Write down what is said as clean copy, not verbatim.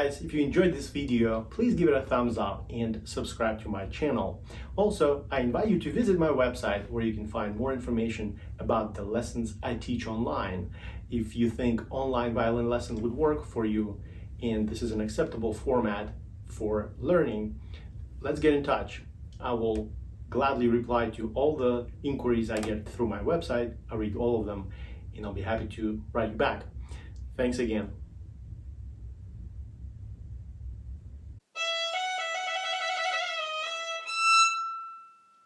guys, if you enjoyed this video, please give it a thumbs up and subscribe to my channel. Also, I invite you to visit my website where you can find more information about the lessons I teach online. If you think online violin lesson would work for you and this is an acceptable format for learning, let's get in touch. I will gladly reply to all the inquiries I get through my website. I read all of them and I'll be happy to write you back. Thanks again.